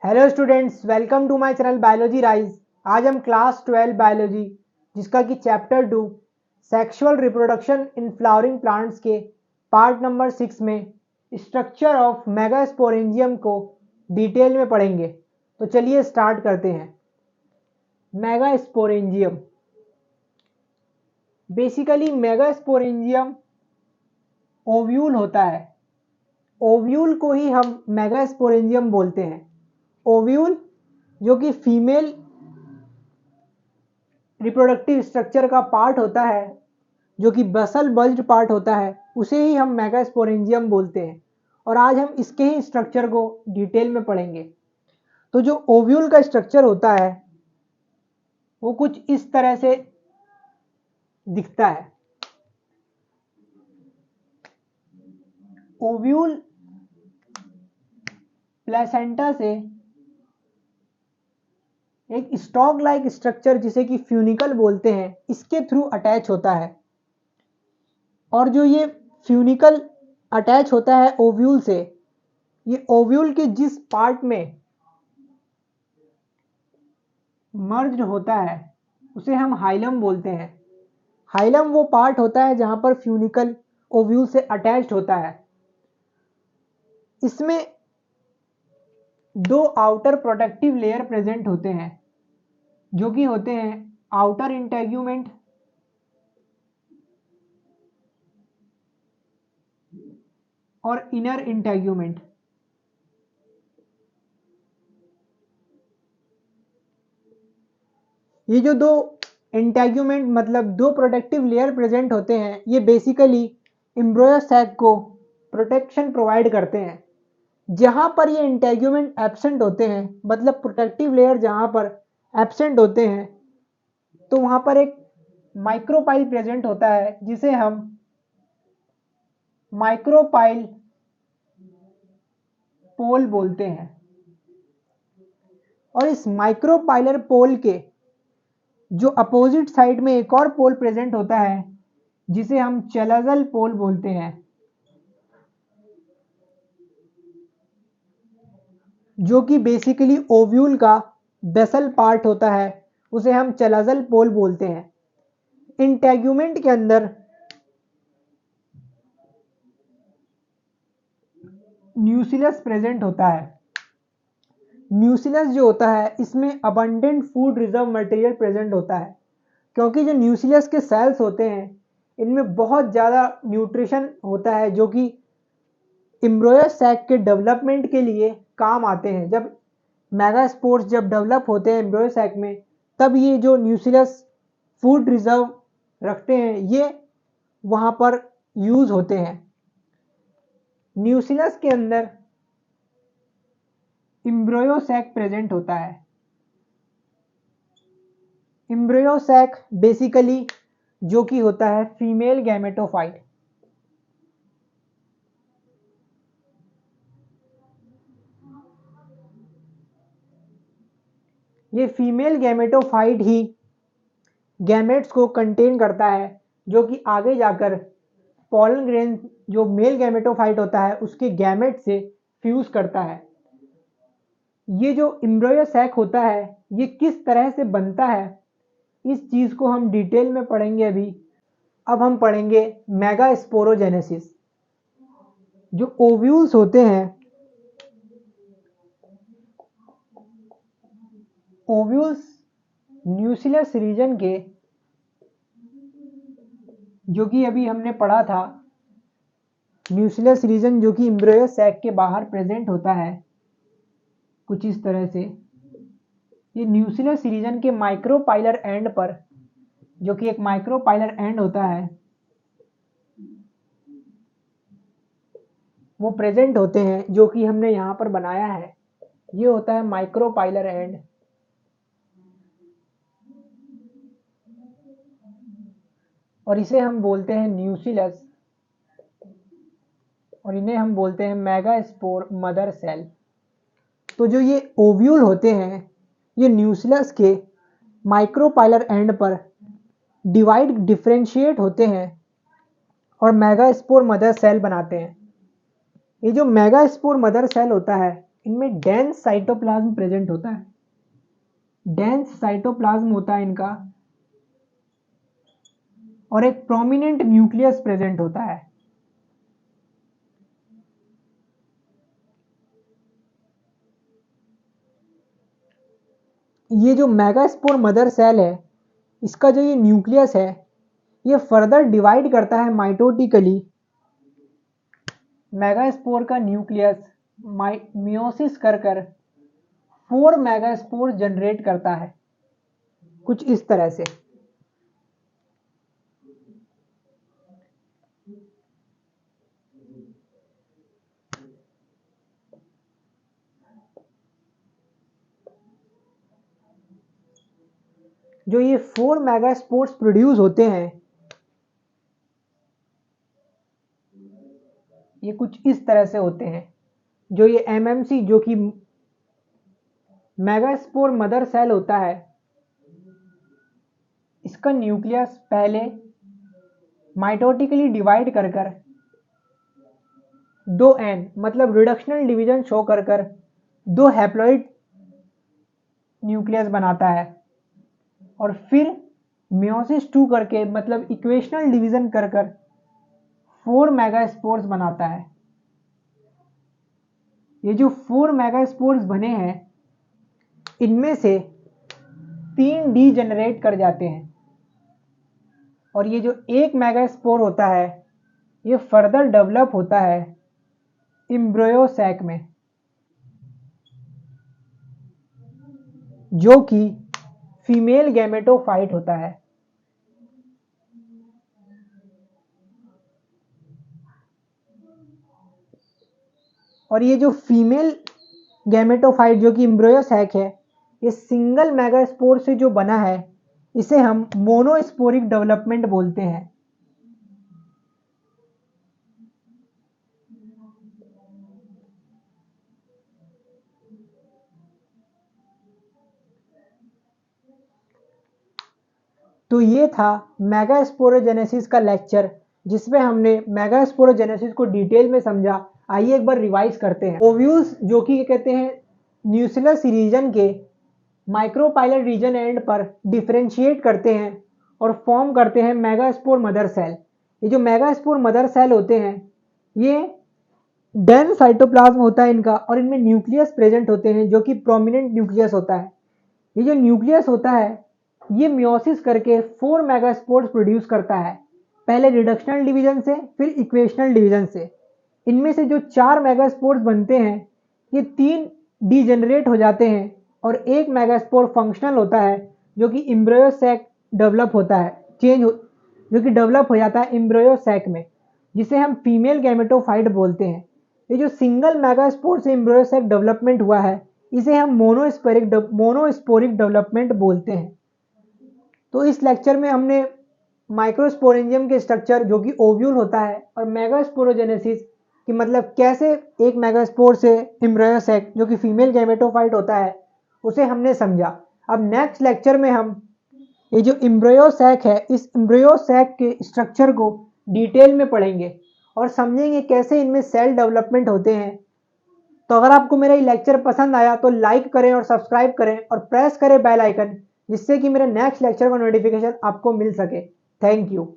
Hello students, welcome to my channel biology rise. आज हम class 12 biology जिसका कि chapter 2 sexual reproduction in flowering plants के part number 6 में स्ट्रक्चर ऑफ मेगास्पोरेंजियम को डिटेल में पढ़ेंगे। तो चलिए स्टार्ट करते हैं। मेगास्पोरेंजियम, बेसिकली मेगास्पोरेंजियम ओव्यूल होता है। ओव्यूल को ही हम मेगास्पोरेंजियम बोलते हैं। ओव्यूल जो कि फीमेल रिप्रोडक्टिव स्ट्रक्चर का पार्ट होता है, जो कि बसल बल्ज पार्ट होता है, उसे ही हम मेगास्पोरेंजियम बोलते हैं। और आज हम इसके ही स्ट्रक्चर को डिटेल में पढ़ेंगे। तो जो ओव्यूल का स्ट्रक्चर होता है वो कुछ इस तरह से दिखता है। ओव्यूल प्लेसेंटा से एक स्टॉक लाइक स्ट्रक्चर जिसे कि फ्यूनिकल बोलते हैं, इसके थ्रू अटैच होता है। और जो ये फ्यूनिकल अटैच होता है ओव्यूल से, ये ओव्यूल के जिस पार्ट में मर्ज होता है उसे हम हाइलम बोलते हैं। हाइलम वो पार्ट होता है जहां पर फ्यूनिकल ओव्यूल से अटैच्ड होता है। इसमें दो आउटर प्रोटेक्टिव लेयर प्रेजेंट होते हैं, जो कि होते हैं आउटर इंटेग्यूमेंट और इनर इंटेग्यूमेंट। ये जो दो इंटेग्यूमेंट मतलब दो प्रोटेक्टिव लेयर प्रेजेंट होते हैं, ये बेसिकली एम्ब्रियो सैक को प्रोटेक्शन प्रोवाइड करते हैं। जहां पर ये इंटेग्यूमेंट एब्सेंट होते हैं, मतलब प्रोटेक्टिव लेयर जहां पर एब्सेंट होते हैं, तो वहां पर एक माइक्रोपाइल प्रेजेंट होता है जिसे हम माइक्रोपाइल पोल बोलते हैं। और इस माइक्रोपाइलर पोल के जो अपोजिट साइड में एक और पोल प्रेजेंट होता है जिसे हम चलाजल पोल बोलते हैं, जो कि बेसिकली ओव्यूल का बेसल पार्ट होता है, उसे हम चलाजल पोल बोलते हैं। इंटेग्यूमेंट के अंदर न्यूक्लियस प्रेजेंट होता है। न्यूक्लियस जो होता है इसमें abundant food reserve material present होता है, क्योंकि जो न्यूक्लियस के सेल्स होते हैं इनमें बहुत ज़्यादा न्यूट्रिशन होता है, जो कि एम्ब्रियो सैक के डेवलपमेंट के लिए काम आते हैं। जब मेगास्पोर्स जब डेवलप होते हैं एम्ब्रियो सैक में, तब ये जो न्यूक्लियस फूड रिजर्व रखते हैं ये वहाँ पर यूज होते हैं। न्यूक्लियस के अंदर एम्ब्रियो सैक प्रेजेंट होता है। एम्ब्रियो सैक बेसिकली जो कि होता है फीमेल गैमेटोफाइट। ये फीमेल गैमेटोफाइट ही गैमेट्स को कंटेन करता है, जो कि आगे जाकर पॉलन ग्रेन जो मेल गैमेटोफाइट होता है उसके गैमेट से फ्यूज करता है। ये जो एम्ब्रियो सैक होता है ये किस तरह से बनता है, इस चीज को हम डिटेल में पढ़ेंगे अभी। अब हम पढ़ेंगे मेगास्पोरोजेनेसिस। जो ओव्यूल्स होते हैं, ओव्यूल्स न्यूक्लियस रीजन के, जो कि अभी हमने पढ़ा था, न्यूक्लियस रीजन जो कि एम्ब्रियो सैक के बाहर प्रेजेंट होता है कुछ इस तरह से। ये न्यूक्लियस रीजन के माइक्रोपाइलर एंड पर, जो कि एक माइक्रोपाइलर एंड होता है, वो प्रेजेंट होते हैं, जो कि हमने यहाँ पर बनाया है। ये होता है माइक्रोपाइलर एंड। और इसे हम बोलते हैं न्यूक्लियस, और इन्हें हम बोलते हैं मेगास्पोर मदर सेल। तो जो ये ओव्यूल होते हैं ये न्यूक्लियस के माइक्रोपाइलर एंड पर डिफरेंशिएट होते हैं और मेगास्पोर मदर सेल बनाते हैं। ये जो मेगास्पोर मदर सेल होता है इनमें डेंस साइटोप्लाज्म प्रेजेंट होता है, डेंस साइटोप्लाज्म होता है इनका, और एक प्रोमिनेंट न्यूक्लियस प्रेजेंट होता है। ये जो मेगास्पोर मदर सेल है, इसका जो ये न्यूक्लियस है, ये फर्दर डिवाइड करता है माइटोटिकली। मेगास्पोर का न्यूक्लियस मियोसिस कर 4 मेगास्पोर जनरेट करता है, कुछ इस तरह से। जो ये 4 मेगास्पोर्स प्रोड्यूस होते हैं, ये कुछ इस तरह से होते हैं। जो ये एमएमसी जो कि मेगास्पोर मदर सेल होता है, इसका न्यूक्लियस पहले माइटोटिकली डिवाइड कर 2n मतलब रिडक्शनल डिवीजन शो कर 2 हैप्लॉइड न्यूक्लियस बनाता है, और फिर मियोसिस 2 करके मतलब इक्वेशनल डिवीजन कर 4 मेगास्पोर्स बनाता है। ये जो 4 मेगास्पोर्स बने हैं, इनमें से 3 डीजेनरेट कर जाते हैं, और ये जो 1 मेगास्पोर होता है, ये फर्दर डेवलप होता है एम्ब्रियो सैक में, जो कि फीमेल गैमेटोफाइट होता है। और ये जो फीमेल गैमेटोफाइट जो कि एम्ब्रियो सैक है, ये सिंगल मेगास्पोर से जो बना है, इसे हम मोनोस्पोरिक डेवलपमेंट बोलते हैं। तो ये था मेगास्पोरोजेनेसिस का लेक्चर, जिसमें हमने मेगास्पोरोजेनेसिस को डिटेल में समझा। आइए एक बार रिवाइज करते हैं। ओव्यूल्स जो कि कहते हैं न्यूक्लियस रीजन के माइक्रोपाइलर रीजन एंड पर डिफरेंशिएट करते हैं और फॉर्म करते हैं मेगास्पोर मदर सेल। ये जो मेगास्पोर मदर सेल होते हैं, ये डेंस साइटोप्लाज्म होता है इनका, और इनमें न्यूक्लियस प्रेजेंट होते हैं जो कि प्रोमिनेंट न्यूक्लियस होता है। ये जो न्यूक्लियस होता है, ये मियोसिस करके 4 मेगास्पोर्स प्रोड्यूस करता है, पहले रिडक्शनल डिवीजन से, फिर इक्वेशनल डिवीजन से। इनमें से जो 4 मेगास्पोर्स बनते हैं, ये 3 डीजेनरेट हो जाते हैं, और 1 मेगास्पोर फंक्शनल होता है जो कि एम्ब्रियो सैक डेवलप होता है, जो कि डेवलप हो जाता है एम्ब्रियो सैक में, जिसे हम फीमेल गैमेटोफाइट बोलते हैं। ये जो सिंगल मेगास्पोर से एम्ब्रियो सैक डेवलपमेंट हुआ है, इसे हम मोनोस्पोरिक डेवलपमेंट बोलते हैं। तो इस लेक्चर में हमने माइक्रोस्पोरेंजियम के स्ट्रक्चर जो कि ओव्यूल होता है, और मेगास्पोरोजेनेसिस कि मतलब कैसे एक मेगास्पोर से एम्ब्रियो सैक जो कि फीमेल गैमेटोफाइट होता है, उसे हमने समझा। अब नेक्स्ट लेक्चर में हम ये जो एम्ब्रियो सैक है, इस एम्ब्रियो सैक के स्ट्रक्चर को डिटेल में पढ़ेंगे और समझेंगे कैसे इनमें सेल डेवलपमेंट होते हैं। तो अगर आपको मेरा ये लेक्चर पसंद आया तो लाइक करें और सब्सक्राइब करें और प्रेस करें बेल आइकन, जिससे कि मेरे नेक्स्ट लेक्चर का नोटिफिकेशन आपको मिल सके। Thank you.